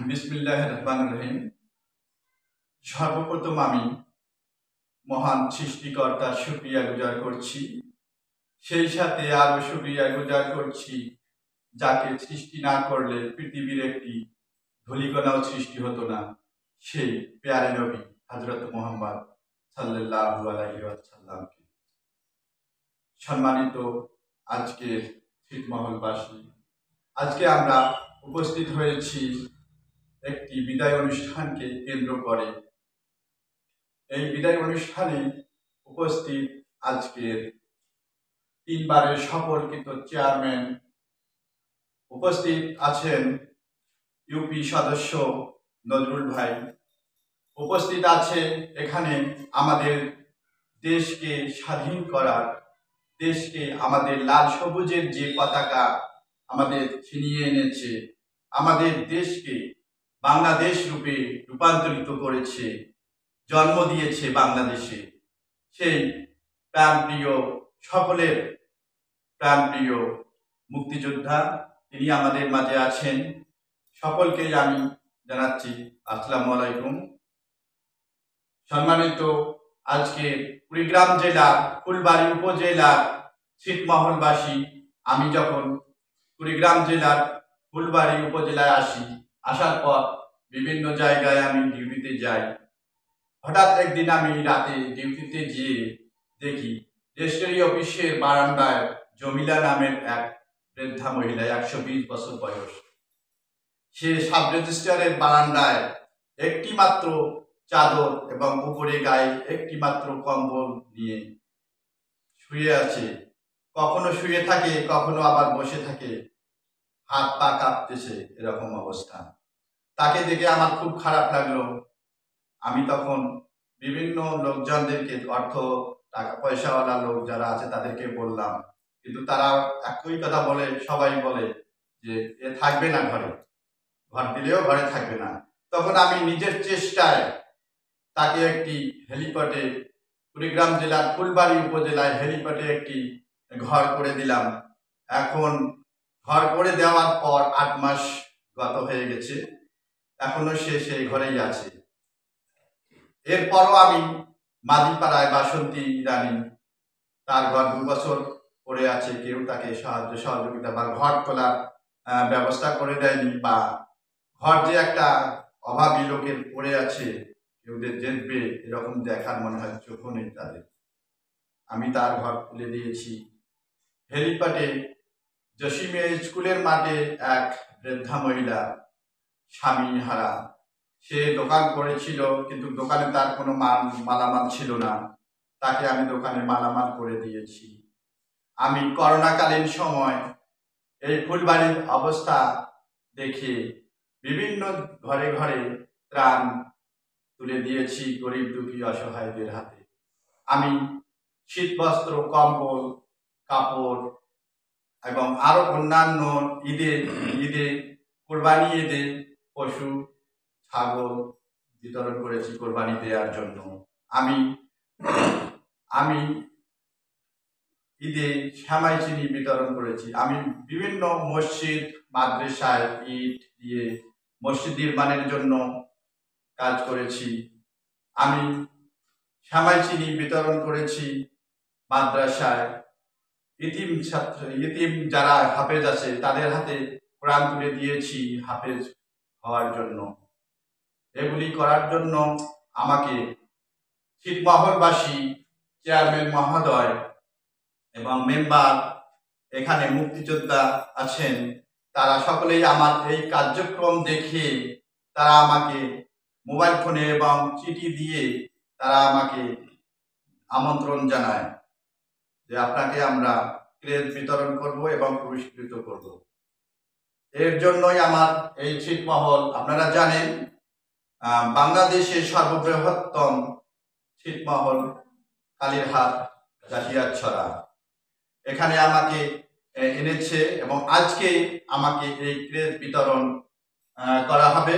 বিসমিল্লাহির রহমানির রহিম। সর্বপ্রথম আমি মহান সৃষ্টিকর্তার শুকরিয়া গুজার করছি। সেই সাথে আরো শুকরিয়া গুজার করছি যাকে সৃষ্টি না করলে পৃথিবীর একটি ধূলিকণাও সৃষ্টি হতো না, সেই প্যারে নবী হযরত মুহাম্মদ সাল্লাল্লাহু আলাইহি ওয়াসাল্লামকে। সম্মানিত আজকের ছিটমহলবাসী, আজকে আমরা উপস্থিত হয়েছি একটি বিদায় অনুষ্ঠানকে কেন্দ্র করে। এই বিদায় অনুষ্ঠানে উপস্থিত আজকের 3 বারের সফলকৃত চেয়ারম্যান উপস্থিত আছেন, ইউপি সদস্য নজরুল ভাই উপস্থিত আছে। এখানে আমাদের দেশকে স্বাধীন করার, দেশকে আমাদের লাল সবুজের যে পতাকা আমাদের ছিনিয়ে এনেছে, আমাদের দেশকে বাংলাদেশ রূপে রূপান্তরিত করেছে, জন্ম দিয়েছে বাংলাদেশে, সেই প্রাণপ্রিয়, সকলের প্রাণপ্রিয় মুক্তিযোদ্ধা তিনি আমাদের মাঝে আছেন। সকলকেই আমি জানাচ্ছি আসসালামু আলাইকুম। সম্মানিত আজকে কুড়িগ্রাম জেলার ফুলবাড়ী উপজেলার ছিটমহলবাসী, আমি যখন কুড়িগ্রাম জেলার ফুলবাড়ী উপজেলায় আসার পর বিভিন্ন জায়গায় আমি ডিউটিতে যাই। হঠাৎ একদিন আমি রাতে ডিউটিতে গিয়ে দেখি রেজিস্ট্রি অফিসের বারান্দায় জমিলা নামের এক বৃদ্ধা মহিলা, 120 বছর বয়স, সে সাব রেজিস্ট্রারের বারান্দায় একটি মাত্র চাদর এবং উপরে গায়ে একটি মাত্র কম্বল নিয়ে শুয়ে আছে। কখনো শুয়ে থাকে, কখনো আবার বসে থাকে, হাত পা কাঁপতেছে, এরকম অবস্থা। তাকে দেখে আমার খুব খারাপ লাগলো। আমি তখন বিভিন্ন লোকজনদেরকে, অর্থ টাকা পয়সাওয়ালা লোক যারা আছে তাদেরকে বললাম, কিন্তু তারা একই কথা বলে, সবাই বলে যে এ থাকবে না ঘরে, ঘর দিলেও ঘরে থাকবে না। তখন আমি নিজের চেষ্টায় তাকে একটি হেলিপ্যাডে, কুড়িগ্রাম জেলার ফুলবাড়ী উপজেলায় হেলিপ্যাডে একটি ঘর করে দিলাম। এখন ঘর করে দেওয়ার পর 8 মাস গত হয়ে গেছে, এখনো সে সেই ঘরেই আছে। এরপরও আমি মাদিপাড়ায় বাসন্তী রানী, তার ঘর 2 বছর পড়ে আছে, কেউ তাকে সাহায্য সহযোগিতা বা ঘর তোলার ব্যবস্থা করে দেয়নি, বা ঘর যে একটা অভাবী লোকের পড়ে আছে, কেউ দেখবে এরকম দেখার মনে হয় চোখও নেই তাদের। আমি তার ঘর তুলে দিয়েছি। হেলিপ্যাডে জসিমিয়া স্কুলের মাঠে এক বৃদ্ধা মহিলা, স্বামী হারা, সে দোকান করেছিল, কিন্তু দোকানে তার কোনো মালামাল ছিল না, তাকে আমি দোকানে মালামাল করে দিয়েছি। আমি করোনাকালীন সময় এই ফুলবাড়ির অবস্থা দেখে বিভিন্ন ঘরে ঘরে ত্রাণ তুলে দিয়েছি গরিব দুঃখী অসহায়দের হাতে। আমি শীতবস্ত্র, কম্বল, কাপড় এবং আরো অন্যান্য ঈদে কোরবানি ঈদে পশু ছাগল বিতরণ করেছি কোরবানি দেওয়ার জন্য। আমি ঈদে সেমাই চিনি বিতরণ করেছি। আমি বিভিন্ন মসজিদ মাদ্রাসায় ইট দিয়ে মসজিদ নির্মাণের জন্য কাজ করেছি। আমি সেমাই চিনি বিতরণ করেছি মাদ্রাসায়। ইতিম যারা হাফেজ আছে তাদের হাতে কোরআন তুলে দিয়েছি হাফেজ হওয়ার জন্য। এগুলি করার জন্য আমাকে ছিটমহলবাসী, চেয়ারম্যান মহোদয় এবং মেম্বার, এখানে মুক্তিযোদ্ধা আছেন, তারা সকলেই আমার এই কার্যক্রম দেখে তারা আমাকে মোবাইল ফোনে এবং চিঠি দিয়ে তারা আমাকে আমন্ত্রণ জানায় যে আপনাকে আমরা ক্রেজ বিতরণ করব এবং পুরস্কৃত করব। এর জন্যই আমার এই ছিটমহল, আপনারা জানেন বাংলাদেশের সর্ববৃহত্তম ছিটমহল কালীরহাট জাহিয়ারছড়া, এখানে আমাকে এনেছে এবং আজকে আমাকে এই ক্রেজ বিতরণ করা হবে।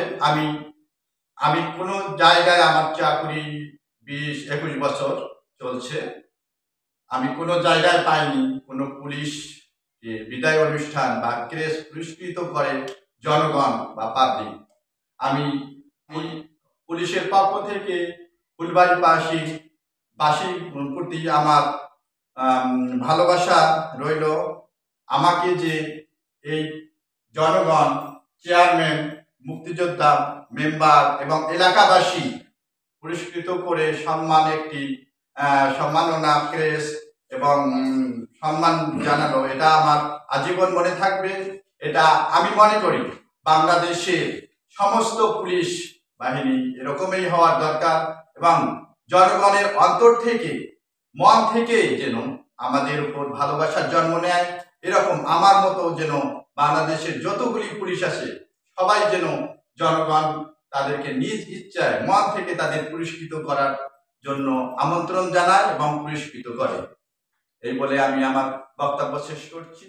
আমি কোনো জায়গায়, আমার চাকরি 20-21 বছর চলছে, আমি কোনো জায়গায় পাইনি কোনো পুলিশ বিদায় অনুষ্ঠান বা ক্রেজ পুরস্কৃত করে জনগণ বা পাবলিক। আমি পুলিশের পক্ষ থেকে ফুলবাড়িবাসীর প্রতি আমার ভালোবাসা রইল। আমাকে যে এই জনগণ, চেয়ারম্যান, মুক্তিযোদ্ধা, মেম্বার এবং এলাকাবাসী পুরস্কৃত করে সম্মাননা ক্রেস্ট এবং সম্মান জানালো, এটা আমার আজীবন মনে থাকবে। এটা আমি মনে করি বাংলাদেশের সমস্ত পুলিশ বাহিনী এরকমই হওয়ার দরকার এবং জনগণের অন্তর থেকে, মন থেকে যেন আমাদের উপর ভালোবাসার জন্ম নেয়। এরকম আমার মতো যেন বাংলাদেশের যতগুলি পুলিশ আছে সবাই যেন জনগণ তাদেরকে নিজ ইচ্ছায় মন থেকে তাদের পুরস্কৃত করার জন্য আমন্ত্রণ জানায় এবং পুরস্কৃত করে। এই বলে আমি আমার বক্তব্য শেষ করছি।